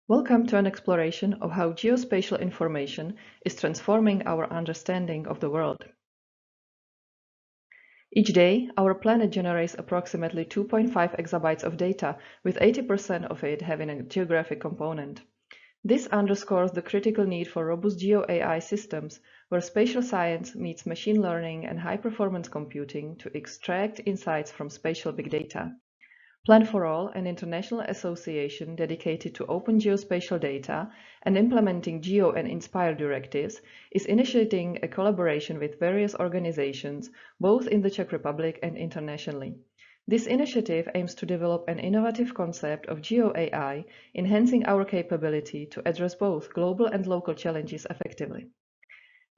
Welcome to an exploration of how geospatial information is transforming our understanding of the world. Each day, our planet generates approximately 2.5 exabytes of data, with 80% of it having a geographic component. This underscores the critical need for robust geo-AI systems, where spatial science meets machine learning and high-performance computing to extract insights from spatial big data. Plan for All, an international association dedicated to open geospatial data and implementing GEO and INSPIRE directives, is initiating a collaboration with various organizations, both in the Czech Republic and internationally. This initiative aims to develop an innovative concept of GEO-AI, enhancing our capability to address both global and local challenges effectively.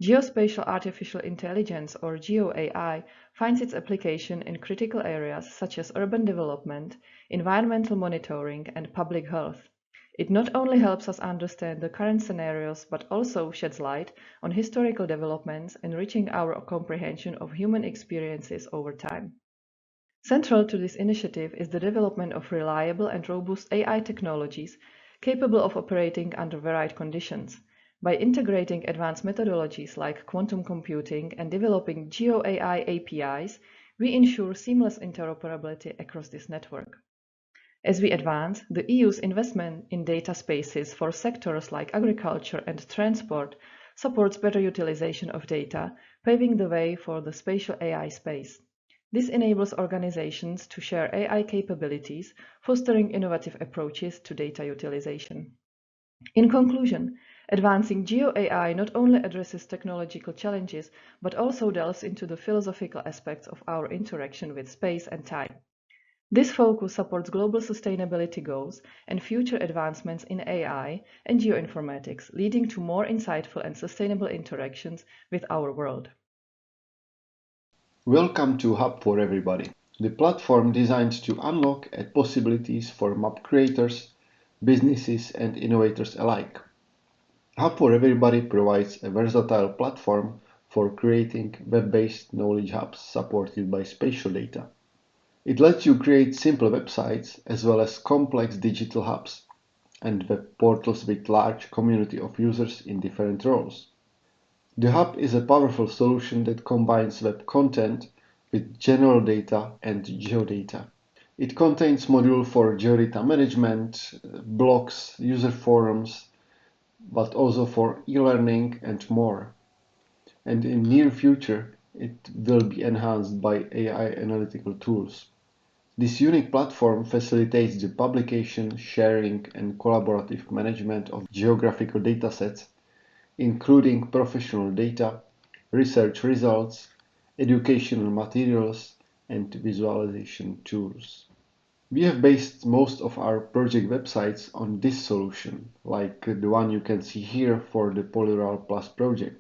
Geospatial artificial intelligence, or GEO-AI, finds its application in critical areas such as urban development, environmental monitoring, and public health. It not only helps us understand the current scenarios, but also sheds light on historical developments, enriching our comprehension of human experiences over time. Central to this initiative is the development of reliable and robust AI technologies capable of operating under varied conditions. By integrating advanced methodologies like quantum computing and developing GEO-AI APIs, we ensure seamless interoperability across this network. As we advance, the EU's investment in data spaces for sectors like agriculture and transport supports better utilization of data, paving the way for the spatial AI space. This enables organizations to share AI capabilities, fostering innovative approaches to data utilization. In conclusion, advancing GEO-AI not only addresses technological challenges, but also delves into the philosophical aspects of our interaction with space and time. This focus supports global sustainability goals and future advancements in AI and geoinformatics, leading to more insightful and sustainable interactions with our world. Welcome to Hub for Everybody, the platform designed to unlock possibilities for map creators, businesses, and innovators alike. Hub for Everybody provides a versatile platform for creating web-based knowledge hubs supported by spatial data. It lets you create simple websites as well as complex digital hubs and web portals with large community of users in different roles. The Hub is a powerful solution that combines web content with general data and geodata. It contains modules for geodata management, blogs, user forums, but also for e-learning and more. And in near future, it will be enhanced by AI analytical tools. This unique platform facilitates the publication, sharing, and collaborative management of geographical datasets, including professional data, research results, educational materials, and visualization tools. We have based most of our project websites on this solution, like the one you can see here for the Polyrural Plus project.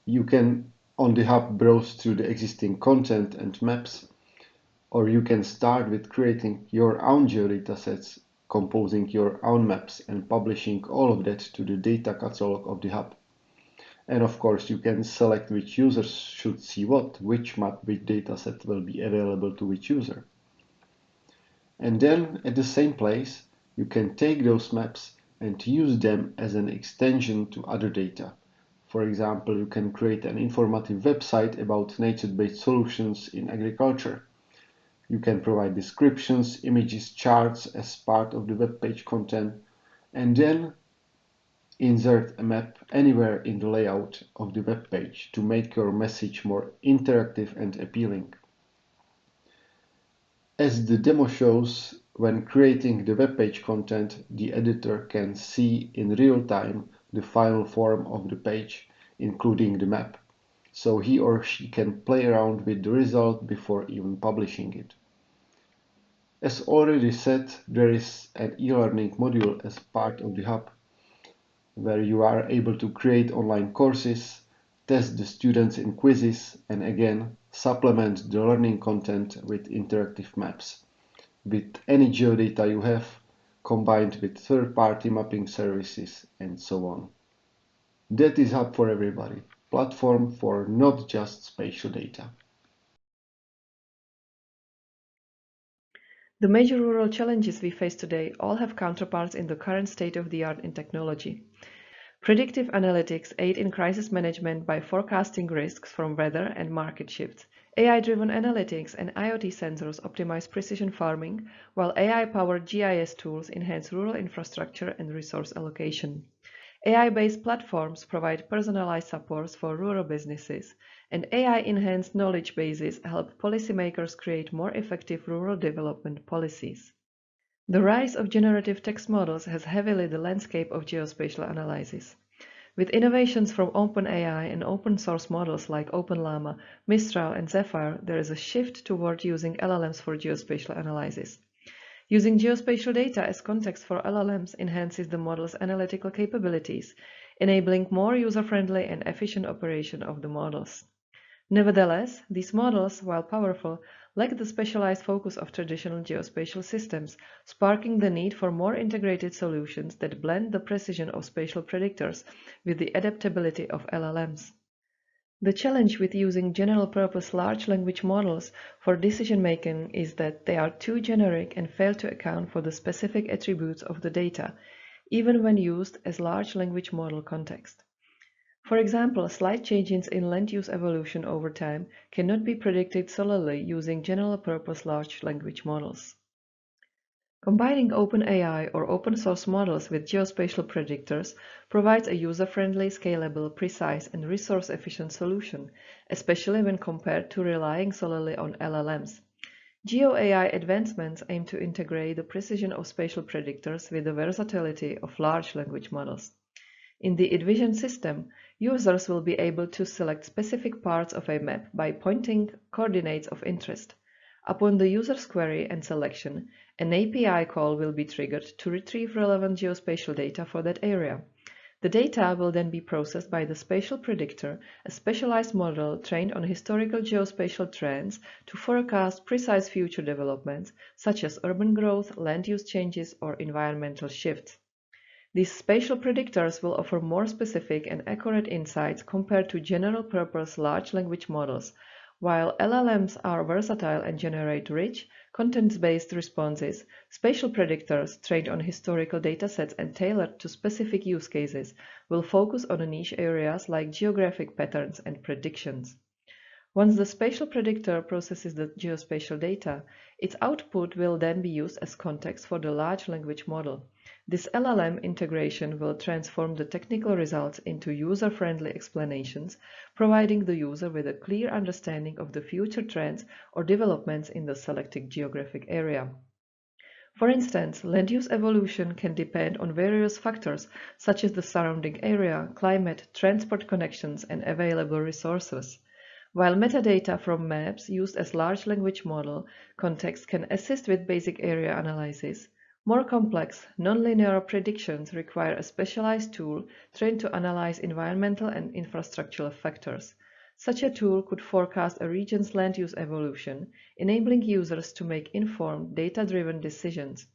You can on the Hub browse through the existing content and maps, or you can start with creating your own geodata sets, composing your own maps and publishing all of that to the data catalog of the Hub. And of course, you can select which users should see what, which map, which dataset will be available to which user. And then at the same place, you can take those maps and use them as an extension to other data. For example, you can create an informative website about nature-based solutions in agriculture. You can provide descriptions, images, charts as part of the web page content, and then insert a map anywhere in the layout of the web page to make your message more interactive and appealing. As the demo shows, when creating the web page content, the editor can see in real time the final form of the page, including the map, so he or she can play around with the result before even publishing it. As already said, there is an e-learning module as part of the Hub, where you are able to create online courses, test the students in quizzes, and again, supplement the learning content with interactive maps, with any geodata you have, combined with third-party mapping services, and so on. That is Hub for Everybody, platform for not just spatial data. The major rural challenges we face today all have counterparts in the current state-of-the-art in technology. Predictive analytics aid in crisis management by forecasting risks from weather and market shifts. AI-driven analytics and IoT sensors optimize precision farming, while AI-powered GIS tools enhance rural infrastructure and resource allocation. AI-based platforms provide personalized supports for rural businesses, and AI-enhanced knowledge bases help policymakers create more effective rural development policies. The rise of generative text models has heavily the landscape of geospatial analysis. With innovations from OpenAI and open source models like OpenLlama, Mistral, and Zephyr, there is a shift toward using LLMs for geospatial analysis. Using geospatial data as context for LLMs enhances the model's analytical capabilities, enabling more user-friendly and efficient operation of the models. Nevertheless, these models, while powerful, lack the specialized focus of traditional geospatial systems, sparking the need for more integrated solutions that blend the precision of spatial predictors with the adaptability of LLMs. The challenge with using general-purpose large language models for decision-making is that they are too generic and fail to account for the specific attributes of the data, even when used as large language model context. For example, slight changes in land use evolution over time cannot be predicted solely using general-purpose large language models. Combining OpenAI or open-source models with geospatial predictors provides a user-friendly, scalable, precise, and resource-efficient solution, especially when compared to relying solely on LLMs. GeoAI advancements aim to integrate the precision of spatial predictors with the versatility of large language models. In the envisioned system, users will be able to select specific parts of a map by pointing coordinates of interest. Upon the user's query and selection, an API call will be triggered to retrieve relevant geospatial data for that area. The data will then be processed by the spatial predictor, a specialized model trained on historical geospatial trends to forecast precise future developments, such as urban growth, land use changes, or environmental shifts. These spatial predictors will offer more specific and accurate insights compared to general-purpose large language models, while LLMs are versatile and generate rich, content-based responses. Spatial predictors, trained on historical datasets and tailored to specific use cases, will focus on niche areas like geographic patterns and predictions. Once the spatial predictor processes the geospatial data, its output will then be used as context for the large language model. This LLM integration will transform the technical results into user-friendly explanations, providing the user with a clear understanding of the future trends or developments in the selected geographic area. For instance, land use evolution can depend on various factors such as the surrounding area, climate, transport connections, and available resources. While metadata from maps used as large language model context can assist with basic area analysis, more complex, nonlinear predictions require a specialized tool trained to analyze environmental and infrastructural factors. Such a tool could forecast a region's land use evolution, enabling users to make informed, data-driven decisions.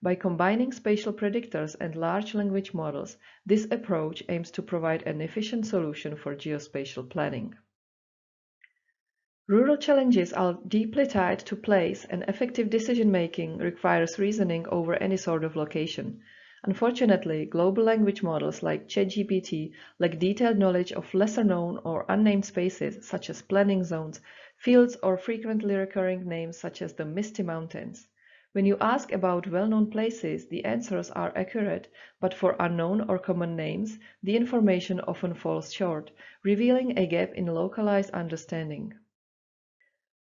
By combining spatial predictors and large language models, this approach aims to provide an efficient solution for geospatial planning. Rural challenges are deeply tied to place, and effective decision-making requires reasoning over any sort of location. Unfortunately, global language models like ChatGPT lack detailed knowledge of lesser-known or unnamed spaces such as planning zones, fields, or frequently recurring names such as the Misty Mountains. When you ask about well-known places, the answers are accurate, but for unknown or common names, the information often falls short, revealing a gap in localized understanding.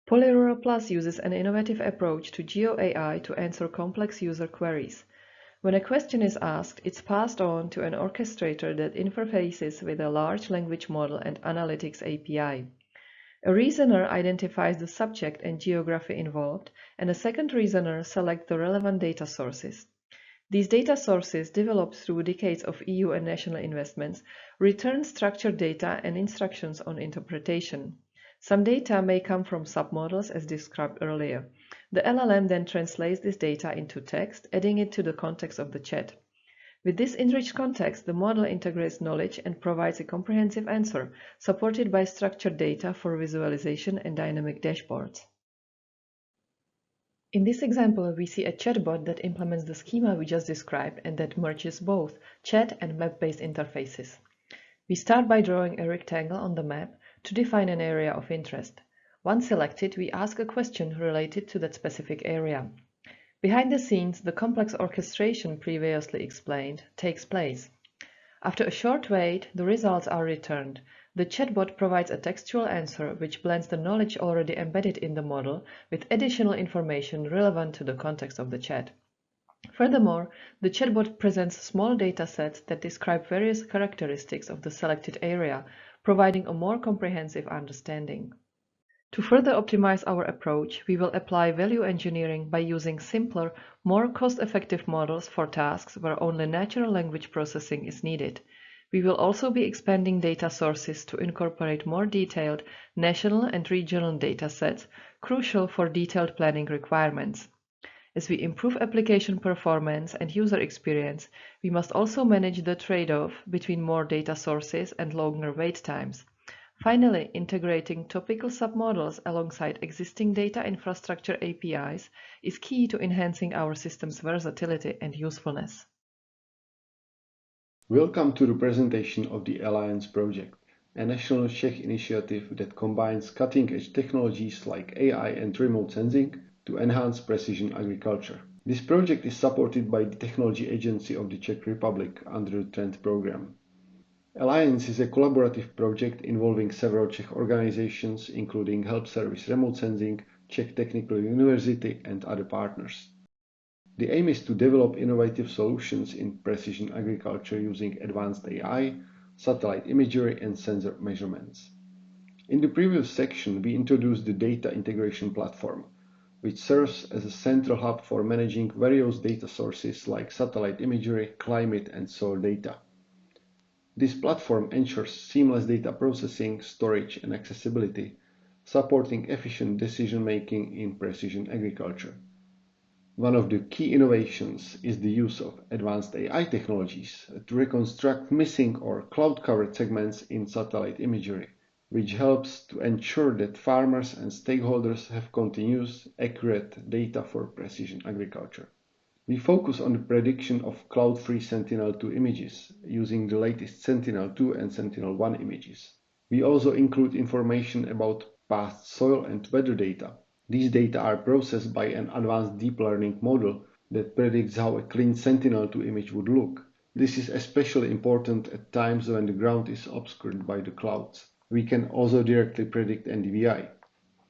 Polyrural Plus uses an innovative approach to GeoAI to answer complex user queries. When a question is asked, it's passed on to an orchestrator that interfaces with a large language model and analytics API. A reasoner identifies the subject and geography involved, and a second reasoner selects the relevant data sources. These data sources, developed through decades of EU and national investments, return structured data and instructions on interpretation. Some data may come from submodels as described earlier. The LLM then translates this data into text, adding it to the context of the chat. With this enriched context, the model integrates knowledge and provides a comprehensive answer, supported by structured data for visualization and dynamic dashboards. In this example, we see a chatbot that implements the schema we just described and that merges both chat and map-based interfaces. We start by drawing a rectangle on the map to define an area of interest. Once selected, we ask a question related to that specific area. Behind the scenes, the complex orchestration previously explained takes place. After a short wait, the results are returned. The chatbot provides a textual answer which blends the knowledge already embedded in the model with additional information relevant to the context of the chat. Furthermore, the chatbot presents small data sets that describe various characteristics of the selected area, providing a more comprehensive understanding. To further optimize our approach, we will apply value engineering by using simpler, more cost-effective models for tasks where only natural language processing is needed. We will also be expanding data sources to incorporate more detailed national and regional data sets, crucial for detailed planning requirements. As we improve application performance and user experience, we must also manage the trade-off between more data sources and longer wait times. Finally, integrating topical submodels alongside existing data infrastructure APIs is key to enhancing our system's versatility and usefulness. Welcome to the presentation of the Alliance project, a national Czech initiative that combines cutting-edge technologies like AI and remote sensing to enhance precision agriculture. This project is supported by the Technology Agency of the Czech Republic under the TREND program. Alliance is a collaborative project involving several Czech organizations, including Help Service Remote Sensing, Czech Technical University, and other partners. The aim is to develop innovative solutions in precision agriculture using advanced AI, satellite imagery, and sensor measurements. In the previous section, we introduced the Data Integration Platform, which serves as a central hub for managing various data sources like satellite imagery, climate, and soil data. This platform ensures seamless data processing, storage, and accessibility, supporting efficient decision-making in precision agriculture. One of the key innovations is the use of advanced AI technologies to reconstruct missing or cloud-covered segments in satellite imagery, which helps to ensure that farmers and stakeholders have continuous, accurate data for precision agriculture. We focus on the prediction of cloud-free Sentinel-2 images using the latest Sentinel-2 and Sentinel-1 images. We also include information about past soil and weather data. These data are processed by an advanced deep learning model that predicts how a clean Sentinel-2 image would look. This is especially important at times when the ground is obscured by the clouds. We can also directly predict NDVI.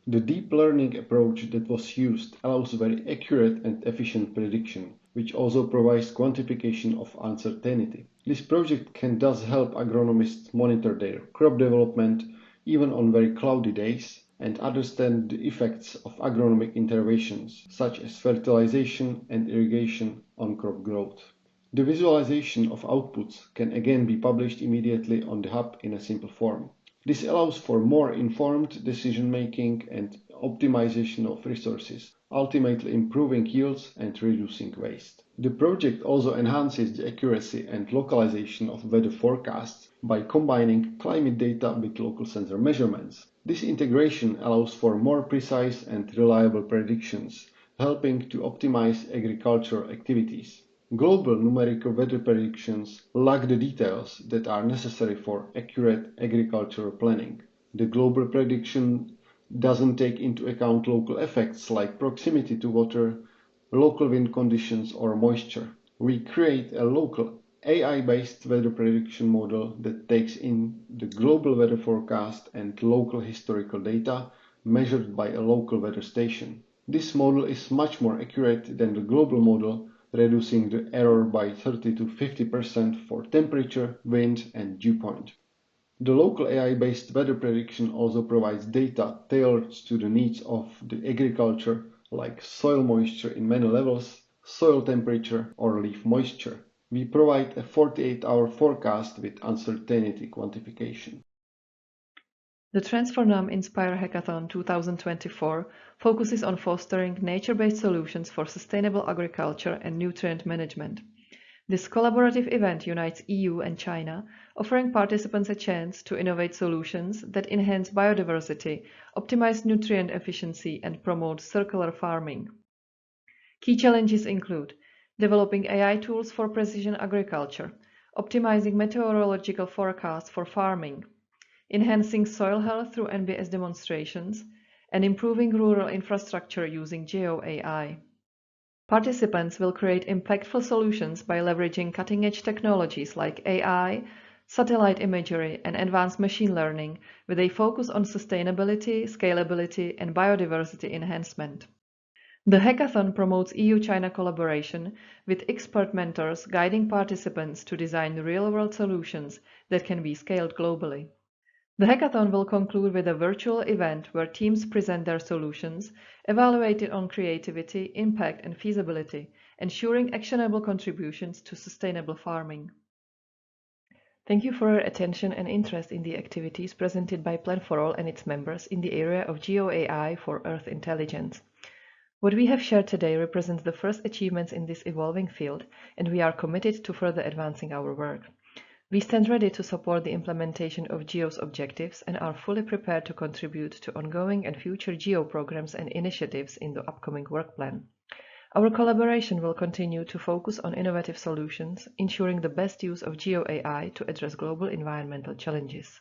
The deep learning approach that was used allows very accurate and efficient prediction, which also provides quantification of uncertainty. This project can thus help agronomists monitor their crop development even on very cloudy days and understand the effects of agronomic interventions such as fertilization and irrigation on crop growth. The visualization of outputs can again be published immediately on the hub in a simple form. This allows for more informed decision-making and optimization of resources, ultimately improving yields and reducing waste. The project also enhances the accuracy and localization of weather forecasts by combining climate data with local sensor measurements. This integration allows for more precise and reliable predictions, helping to optimize agricultural activities. Global numerical weather predictions lack the details that are necessary for accurate agricultural planning. The global prediction doesn't take into account local effects like proximity to water, local wind conditions, or moisture. We create a local AI-based weather prediction model that takes in the global weather forecast and local historical data measured by a local weather station. This model is much more accurate than the global model, reducing the error by 30 to 50% for temperature, wind, and dew point. The local AI-based weather prediction also provides data tailored to the needs of the agriculture, like soil moisture in many levels, soil temperature, or leaf moisture. We provide a 48-hour forecast with uncertainty quantification. The Transform Inspire Hackathon 2024 focuses on fostering nature-based solutions for sustainable agriculture and nutrient management. This collaborative event unites EU and China, offering participants a chance to innovate solutions that enhance biodiversity, optimize nutrient efficiency, and promote circular farming. Key challenges include developing AI tools for precision agriculture, optimizing meteorological forecasts for farming, enhancing soil health through NBS demonstrations, and improving rural infrastructure using GEO AI. Participants will create impactful solutions by leveraging cutting-edge technologies like AI, satellite imagery, and advanced machine learning, with a focus on sustainability, scalability, and biodiversity enhancement. The hackathon promotes EU-China collaboration, with expert mentors guiding participants to design real-world solutions that can be scaled globally. The hackathon will conclude with a virtual event where teams present their solutions, evaluated on creativity, impact, and feasibility, ensuring actionable contributions to sustainable farming. Thank you for your attention and interest in the activities presented by Plan4All and its members in the area of GEO AI for Earth intelligence. What we have shared today represents the first achievements in this evolving field, and we are committed to further advancing our work. We stand ready to support the implementation of GEO's objectives and are fully prepared to contribute to ongoing and future GEO programs and initiatives in the upcoming work plan. Our collaboration will continue to focus on innovative solutions, ensuring the best use of GEO AI to address global environmental challenges.